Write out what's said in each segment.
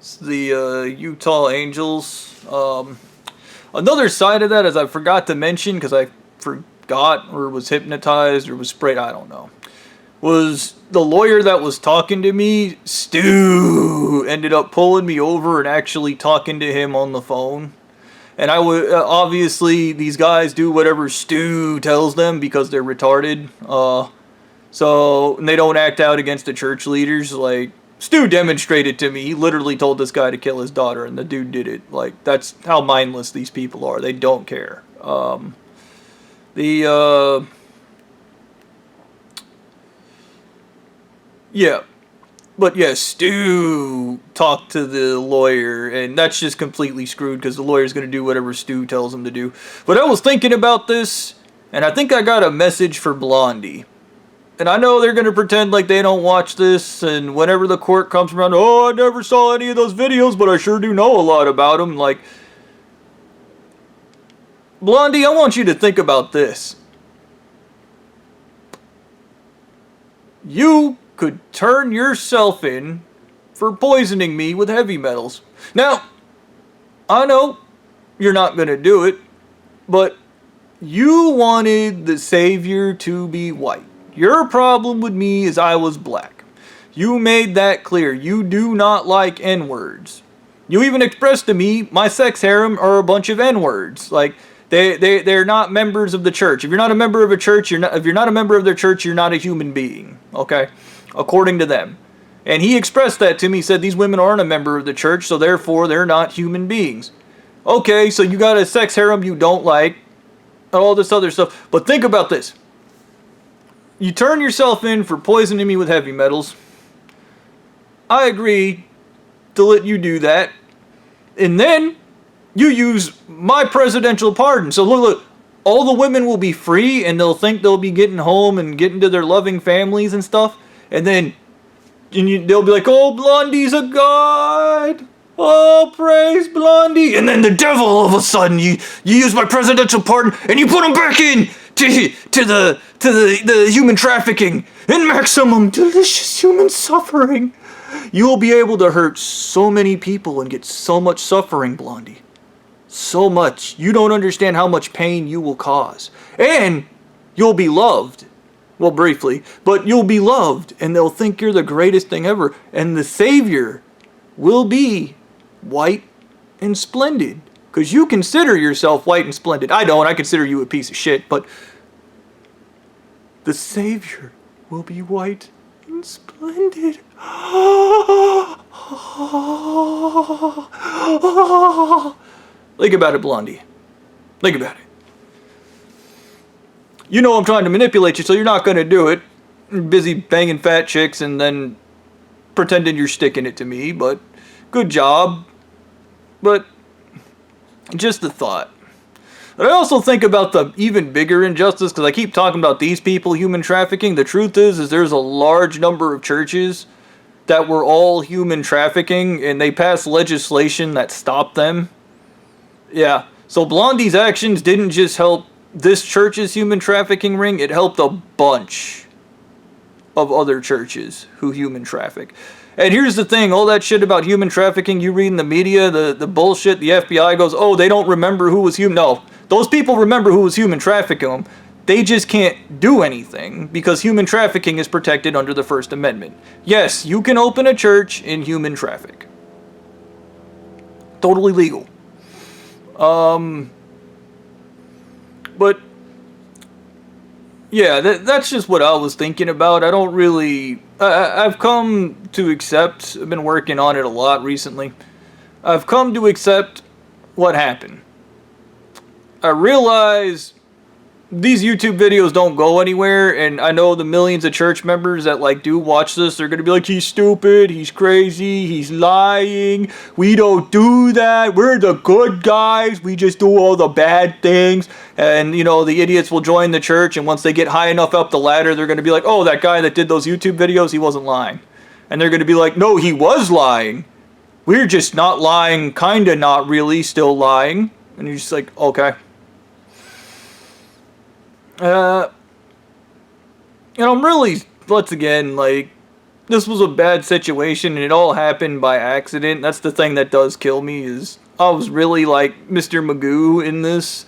It's the Utah Angels. Another side of that, as I forgot to mention, because I forgot or was hypnotized or was sprayed, I don't know, was the lawyer that was talking to me, Stu, ended up pulling me over and actually talking to him on the phone. And I would obviously these guys do whatever Stu tells them because they're retarded. So and they don't act out against the church leaders. Like Stu demonstrated to me. He literally told this guy to kill his daughter, and the dude did it. Like that's how mindless these people are. They don't care. The yeah. But yes, Stu talked to the lawyer, and that's just completely screwed because the lawyer's going to do whatever Stu tells him to do. But I was thinking about this, and I think I got a message for Blondie. And I know they're going to pretend like they don't watch this, and whenever the court comes around, oh, I never saw any of those videos, but I sure do know a lot about them. Like, Blondie, I want you to think about this. You could turn yourself in for poisoning me with heavy metals. Now, I know you're not going to do it, but you wanted the savior to be white. Your problem with me is I was black. You made that clear. You do not like N-words. You even expressed to me my sex harem are a bunch of N-words. Like, they're not members of the church. If you're not a member of a church, if you're not a member of their church, you're not a human being. Okay? According to them. And he expressed that to me, said these women aren't a member of the church, so therefore they're not human beings. Okay, so you got a sex harem you don't like, and all this other stuff. But think about this. You turn yourself in for poisoning me with heavy metals. I agree to let you do that. And then you use my presidential pardon. So look, all the women will be free and they'll think they'll be getting home and getting to their loving families and stuff. And then they'll be like, oh, Blondie's a god. Oh, praise Blondie. And then the devil, all of a sudden, you use my presidential pardon and you put him back in to the human trafficking and maximum delicious human suffering. You will be able to hurt so many people and get so much suffering, Blondie. So much. You don't understand how much pain you will cause. And you'll be loved. Well, briefly. But you'll be loved. And they'll think you're the greatest thing ever. And the savior will be white and splendid. Because you consider yourself white and splendid. I don't. I consider you a piece of shit. But the savior will be white and splendid. Think about it, Blondie. Think about it. You know I'm trying to manipulate you, so you're not going to do it. You're busy banging fat chicks and then pretending you're sticking it to me, but good job. But just a thought. But I also think about the even bigger injustice, because I keep talking about these people human trafficking. The truth is there's a large number of churches that were all human trafficking, and they passed legislation that stopped them. Yeah, so Blondie's actions didn't just help this church's human trafficking ring, it helped a bunch of other churches who human traffic. And here's the thing, all that shit about human trafficking you read in the media, the bullshit, the FBI goes, oh, they don't remember who was human. No, those people remember who was human trafficking them. They just can't do anything because human trafficking is protected under the First Amendment. Yes, you can open a church in human traffic. Totally legal. But yeah, that's just what I was thinking about. I don't really... I've come to accept... I've been working on it a lot recently. I've come to accept what happened. I realize these YouTube videos don't go anywhere, and I know the millions of church members that do watch this, they're gonna be like, he's stupid, he's crazy, he's lying, we don't do that, we're the good guys, we just do all the bad things. And the idiots will join the church, and once they get high enough up the ladder, they're gonna be like, oh, that guy that did those YouTube videos, he wasn't lying. And they're gonna be like, no, he was lying, we're just not lying, kinda not really, still lying. And you're just like, okay. And I'm really, once again, this was a bad situation and it all happened by accident. That's the thing that does kill me is I was really like Mr. Magoo in this.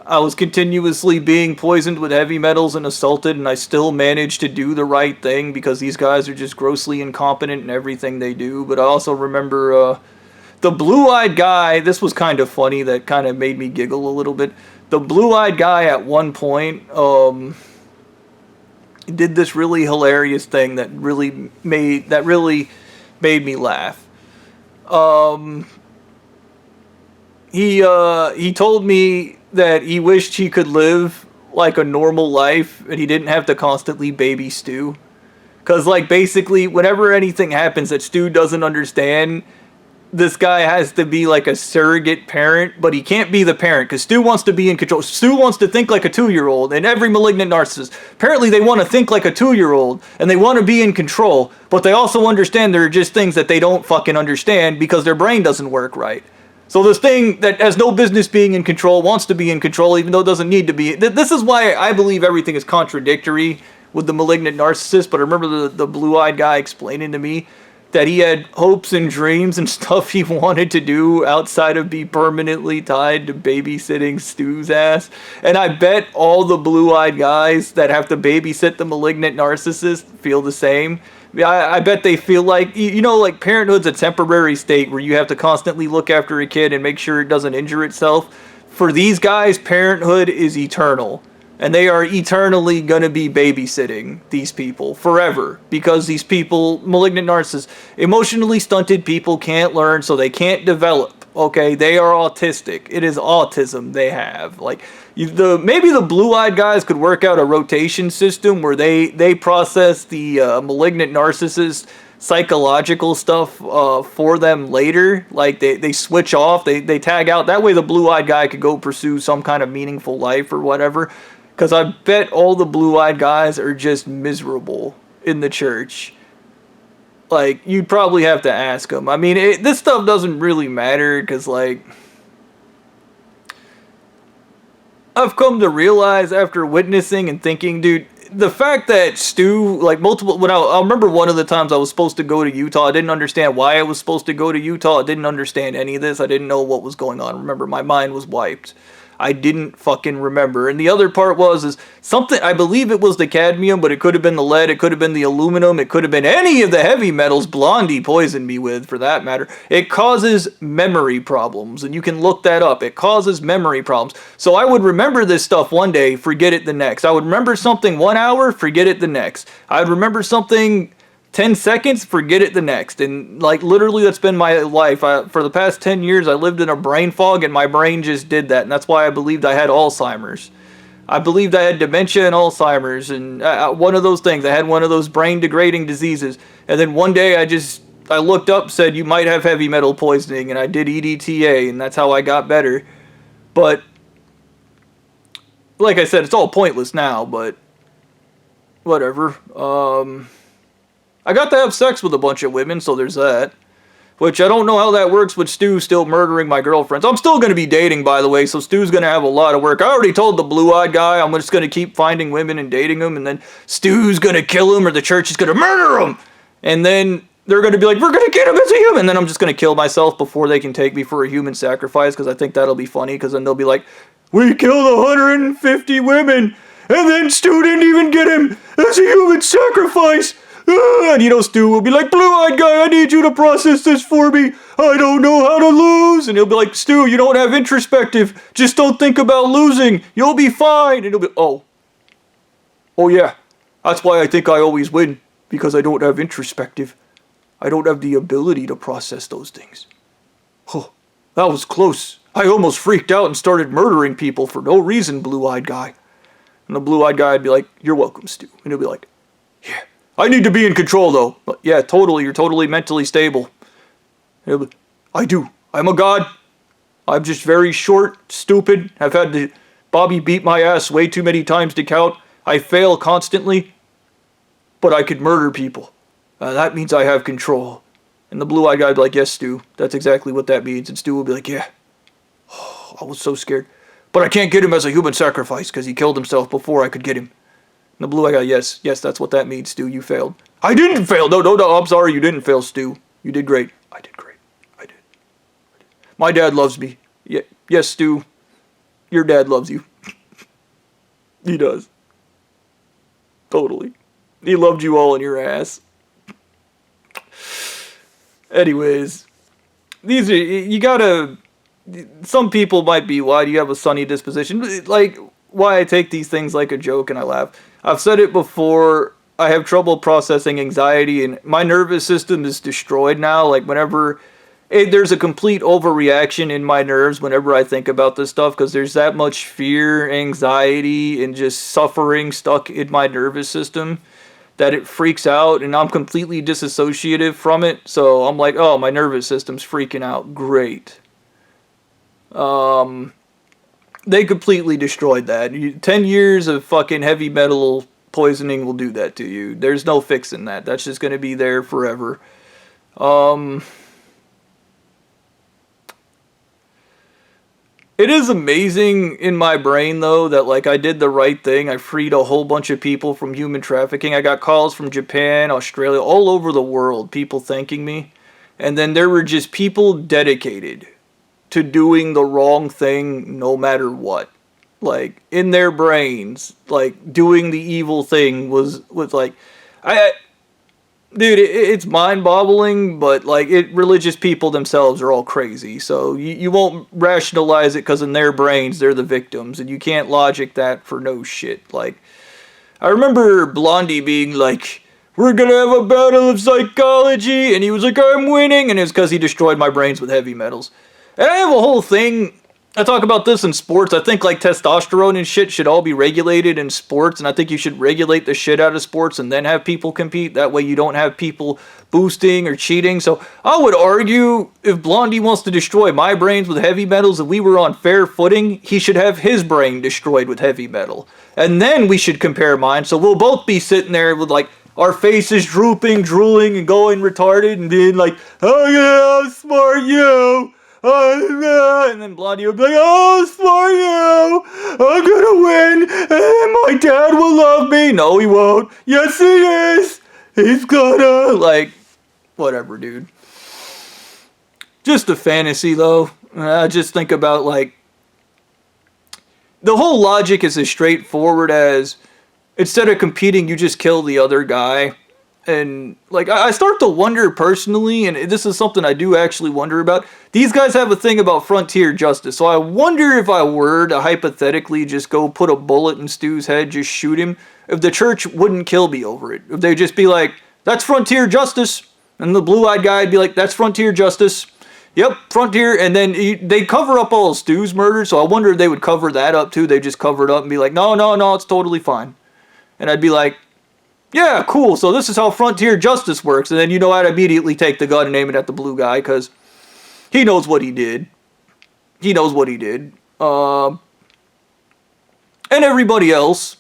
I was continuously being poisoned with heavy metals and assaulted, and I still managed to do the right thing because these guys are just grossly incompetent in everything they do. But I also remember the blue-eyed guy. This was kind of funny. That kind of made me giggle a little bit. The blue-eyed guy at one point did this really hilarious thing that really made me laugh. He told me that he wished he could live like a normal life and he didn't have to constantly baby Stu. Cause like basically whenever anything happens that Stu doesn't understand, this guy has to be like a surrogate parent, but he can't be the parent because Stu wants to be in control. Stu wants to think like a 2-year-old, and every malignant narcissist, apparently they want to think like a 2-year-old, and they want to be in control, but they also understand there are just things that they don't fucking understand because their brain doesn't work right. So this thing that has no business being in control wants to be in control even though it doesn't need to be. This is why I believe everything is contradictory with the malignant narcissist, but I remember the blue-eyed guy explaining to me that he had hopes and dreams and stuff he wanted to do outside of be permanently tied to babysitting Stu's ass. And I bet all the blue-eyed guys that have to babysit the malignant narcissist feel the same. I bet they feel like, like parenthood's a temporary state where you have to constantly look after a kid and make sure it doesn't injure itself. For these guys, parenthood is eternal. And they are eternally going to be babysitting these people forever. Because these people, malignant narcissists, emotionally stunted people can't learn, so they can't develop. Okay, they are autistic. It is autism they have. Like, maybe the blue-eyed guys could work out a rotation system where they process the malignant narcissist psychological stuff for them later. Like, they switch off, they tag out. That way the blue-eyed guy could go pursue some kind of meaningful life or whatever. Because I bet all the blue-eyed guys are just miserable in the church. Like, you'd probably have to ask them. I mean, this stuff doesn't really matter, because, like, I've come to realize after witnessing and thinking, dude, the fact that Stu, like, I remember one of the times I was supposed to go to Utah, I didn't understand why I was supposed to go to Utah, I didn't understand any of this, I didn't know what was going on. Remember, my mind was wiped. I didn't fucking remember. And the other part is something, I believe it was the cadmium, but it could have been the lead, it could have been the aluminum, it could have been any of the heavy metals Blondie poisoned me with, for that matter. It causes memory problems, and you can look that up. It causes memory problems. So I would remember this stuff one day, forget it the next. I would remember something 1 hour, forget it the next. I would remember something 10 seconds, forget it the next. And like literally that's been my life. For the past 10 years I lived in a brain fog and my brain just did that. And that's why I believed I had Alzheimer's. I believed I had dementia and Alzheimer's and one of those things. I had one of those brain degrading diseases. And then one day I looked up, said you might have heavy metal poisoning, and I did EDTA, and that's how I got better. But like I said, it's all pointless now, but whatever. I got to have sex with a bunch of women, so there's that. Which I don't know how that works with Stu still murdering my girlfriends. I'm still going to be dating, by the way, so Stu's going to have a lot of work. I already told the blue-eyed guy I'm just going to keep finding women and dating them, and then Stu's going to kill him or the church is going to murder him. And then they're going to be like, we're going to get him as a human. And then I'm just going to kill myself before they can take me for a human sacrifice, because I think that'll be funny, because then they'll be like, we killed 150 women, and then Stu didn't even get him as a human sacrifice. And Stu will be like, blue-eyed guy, I need you to process this for me. I don't know how to lose. And he'll be like, Stu, you don't have introspective. Just don't think about losing. You'll be fine. And he'll be, oh yeah, that's why I think I always win, because I don't have introspective. I don't have the ability to process those things. Oh, that was close. I almost freaked out and started murdering people for no reason, blue-eyed guy. And the blue-eyed guy would be like, you're welcome, Stu. And he'll be like, yeah. I need to be in control, though. Yeah, totally. You're totally mentally stable. I do. I'm a god. I'm just very short, stupid. I've had to Bobby beat my ass way too many times to count. I fail constantly. But I could murder people. That means I have control. And the blue-eyed guy would be like, yes, Stu. That's exactly what that means. And Stu will be like, yeah. Oh, I was so scared. But I can't get him as a human sacrifice because he killed himself before I could get him. And the blue-eyed guy, yes, that's what that means, Stu. You failed. I didn't fail. No, I'm sorry. You didn't fail, Stu. You did great. I did great. I did. My dad loves me. Yeah, yes, Stu. Your dad loves you. He does. Totally. He loved you all in your ass. Anyways, these are, you gotta, some people might be, why do you have a sunny disposition? Like, why I take these things like a joke and I laugh. I've said it before, I have trouble processing anxiety and my nervous system is destroyed now. Like, whenever, there's a complete overreaction in my nerves whenever I think about this stuff because there's that much fear, anxiety, and just suffering stuck in my nervous system that it freaks out and I'm completely disassociative from it. So I'm like, oh, my nervous system's freaking out. Great. They completely destroyed that. 10 years of fucking heavy metal poisoning will do that to you. There's no fixing that. That's just going to be there forever. It is amazing in my brain, though, that, like, I did the right thing. I freed a whole bunch of people from human trafficking. I got calls from Japan, Australia, all over the world, people thanking me. And then there were just people dedicated to doing the wrong thing no matter what. Like, in their brains, like, doing the evil thing was like... Dude, it's mind-boggling, but, like, religious people themselves are all crazy, so you won't rationalize it because in their brains, they're the victims, and you can't logic that for no shit. Like, I remember Blondie being like, we're gonna have a battle of psychology, and he was like, I'm winning, and it's because he destroyed my brains with heavy metals. And I have a whole thing... I talk about this in sports. I think like testosterone and shit should all be regulated in sports, and I think you should regulate the shit out of sports and then have people compete. That way you don't have people boosting or cheating. So I would argue if Blondie wants to destroy my brains with heavy metals and we were on fair footing, he should have his brain destroyed with heavy metal. And then we should compare mine. So we'll both be sitting there with like our faces drooping, drooling, and going retarded and being like, oh yeah, I'm smart, you. And then Blondie would be like, oh, for you, I'm gonna win, and my dad will love me. No, he won't. Yes, he is. He's gonna, like, whatever, dude. Just a fantasy, though. I just think about, like, the whole logic is as straightforward as, instead of competing, you just kill the other guy. And, like, I start to wonder personally, and this is something I do actually wonder about. These guys have a thing about frontier justice, so I wonder if I were to hypothetically just go put a bullet in Stu's head, just shoot him, if the church wouldn't kill me over it. If they'd just be like, that's frontier justice. And the blue-eyed guy would be like, that's frontier justice. Yep, frontier. And then they'd cover up all of Stu's murder, so I wonder if they would cover that up too. They'd just cover it up and be like, no, it's totally fine. And I'd be like, yeah, cool, so this is how frontier justice works. And then, you know, I'd immediately take the gun and aim it at the blue guy, because he knows what he did. He knows what he did. And everybody else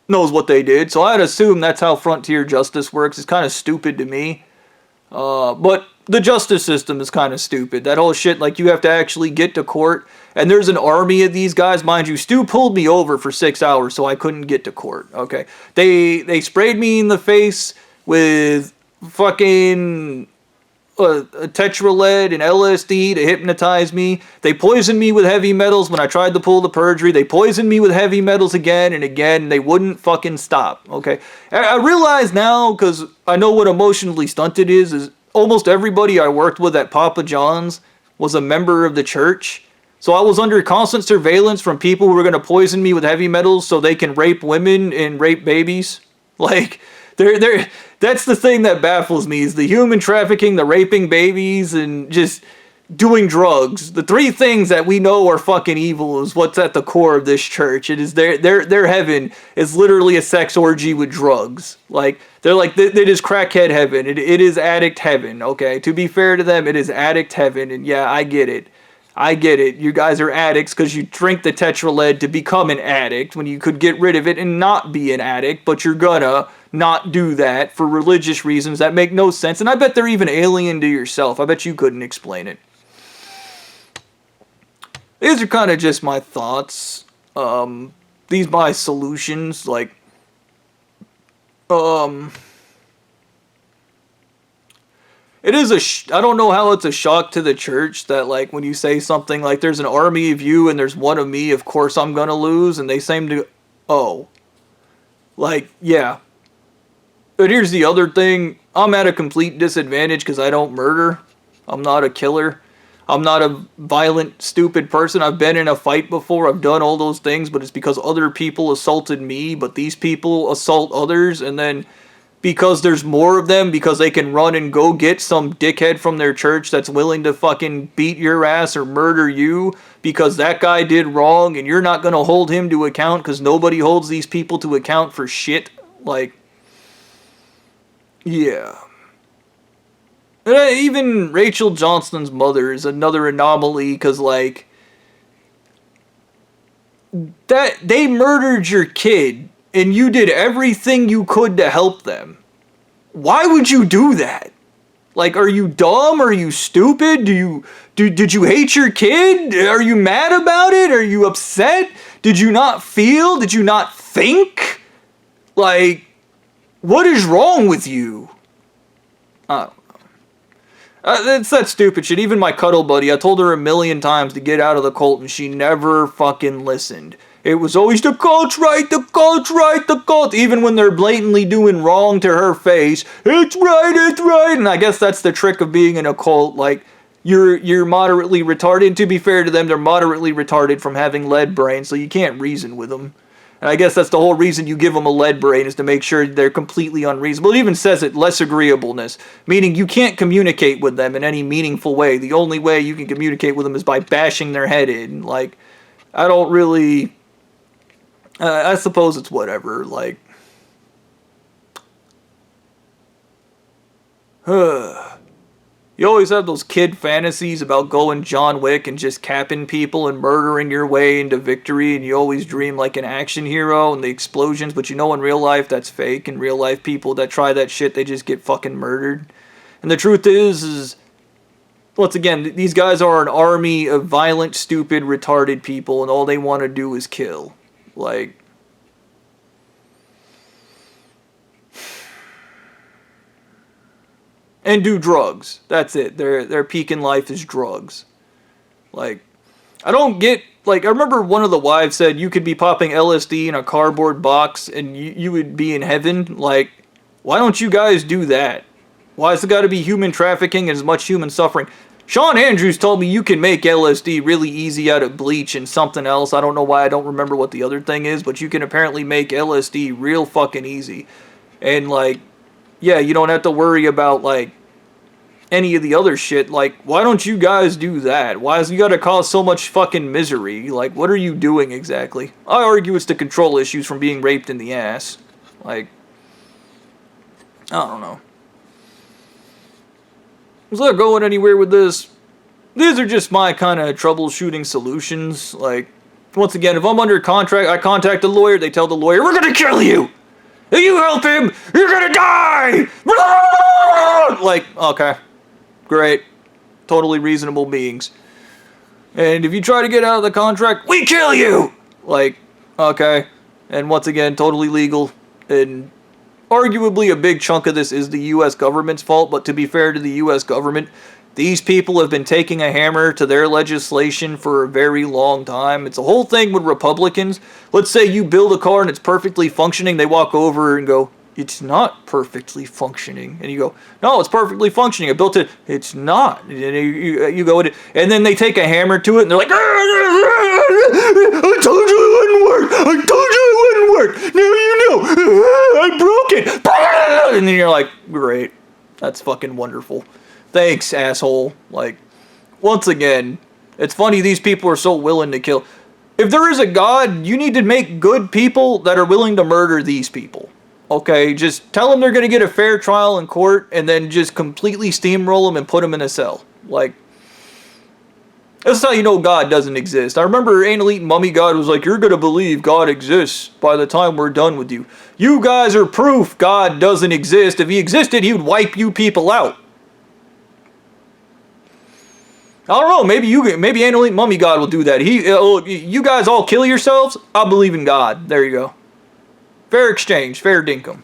knows what they did, so I'd assume that's how frontier justice works. It's kind of stupid to me. But the justice system is kind of stupid. That whole shit, like, you have to actually get to court, and there's an army of these guys. Mind you, Stu pulled me over for 6 hours, so I couldn't get to court, okay? They sprayed me in the face with fucking tetralead and LSD to hypnotize me. They poisoned me with heavy metals when I tried to pull the perjury. They poisoned me with heavy metals again and again, and they wouldn't fucking stop, okay? I realize now, because I know what emotionally stunted is almost everybody I worked with at Papa John's was a member of the church. So I was under constant surveillance from people who were going to poison me with heavy metals so they can rape women and rape babies. Like, that's the thing that baffles me, is the human trafficking, the raping babies, and just doing drugs. The three things that we know are fucking evil is what's at the core of this church. It is their heaven is literally a sex orgy with drugs. Like, they're like, it is crackhead heaven. It is addict heaven, okay? To be fair to them, it is addict heaven, and yeah, I get it. I get it. You guys are addicts because you drink the tetralead to become an addict when you could get rid of it and not be an addict, but you're gonna not do that for religious reasons that make no sense. And I bet they're even alien to yourself. I bet you couldn't explain it. These are kind of just my thoughts. These my solutions. Like, it is I don't know how it's a shock to the church that, like, when you say something like, there's an army of you and there's one of me, of course I'm gonna lose, and they seem to, oh. Like, yeah. But here's the other thing. I'm at a complete disadvantage because I don't murder. I'm not a killer. I'm not a violent, stupid person. I've been in a fight before. I've done all those things, but it's because other people assaulted me, but these people assault others, and then because there's more of them, because they can run and go get some dickhead from their church that's willing to fucking beat your ass or murder you because that guy did wrong, and you're not going to hold him to account because nobody holds these people to account for shit. Like, yeah. Even Rachel Johnston's mother is another anomaly because, like, that they murdered your kid and you did everything you could to help them. Why would you do that? Like, are you dumb? Are you stupid? Did you hate your kid? Are you mad about it? Are you upset? Did you not feel? Did you not think? Like, what is wrong with you? I don't know. It's that stupid shit. Even my cuddle buddy, I told her a million times to get out of the cult and she never fucking listened. It was always the cult's right, the cult's right, the cult. Even when they're blatantly doing wrong to her face, it's right, it's right. And I guess that's the trick of being in a cult. Like, you're moderately retarded. And to be fair to them, they're moderately retarded from having lead brains, so you can't reason with them. And I guess that's the whole reason you give them a lead brain, is to make sure they're completely unreasonable. It even says it, less agreeableness, meaning you can't communicate with them in any meaningful way. The only way you can communicate with them is by bashing their head in. Like, I don't really... I suppose it's whatever, like... You always have those kid fantasies about going John Wick and just capping people and murdering your way into victory, and you always dream like an action hero and the explosions, but you know in real life that's fake. In real life, people that try that shit, they just get fucking murdered. And the truth is once again, these guys are an army of violent, stupid, retarded people, and all they want to do is kill. Like... and do drugs. That's it. Their peak in life is drugs. Like, I don't get... like, I remember one of the wives said you could be popping LSD in a cardboard box and you would be in heaven. Like, why don't you guys do that? Why has it got to be human trafficking and as much human suffering? Sean Andrews told me you can make LSD really easy out of bleach and something else. I don't know why I don't remember what the other thing is, but you can apparently make LSD real fucking easy. And, like... yeah, you don't have to worry about, like, any of the other shit. Like, why don't you guys do that? Why has you got to cause so much fucking misery? Like, what are you doing exactly? I argue it's the control issues from being raped in the ass. Like, I don't know. Is that going anywhere with this? These are just my kind of troubleshooting solutions. Like, once again, if I'm under contract, I contact a lawyer, they tell the lawyer, we're gonna kill you! If you help him, you're gonna die! Like, okay. Great. Totally reasonable beings. And if you try to get out of the contract, we kill you! Like, okay. And once again, totally legal. And arguably a big chunk of this is the U.S. government's fault, but to be fair to the U.S. government, these people have been taking a hammer to their legislation for a very long time. It's a whole thing with Republicans. Let's say you build a car and it's perfectly functioning. They walk over and go, it's not perfectly functioning. And you go, no, it's perfectly functioning. I built it. It's not. And you go, and then they take a hammer to it and they're like, I told you it wouldn't work. I told you it wouldn't work. Now you know. I broke it. And then you're like, great. That's fucking wonderful. Thanks, asshole. Like, once again, it's funny these people are so willing to kill. If there is a God, you need to make good people that are willing to murder these people. Okay, just tell them they're going to get a fair trial in court and then just completely steamroll them and put them in a cell. Like, that's how you know God doesn't exist. I remember Anal Eating Mummy God was like, you're going to believe God exists by the time we're done with you. You guys are proof God doesn't exist. If he existed, he would wipe you people out. I don't know, maybe Anal Eating Mummy God will do that. You guys all kill yourselves, I'll believe in God. There you go. Fair exchange, fair dinkum.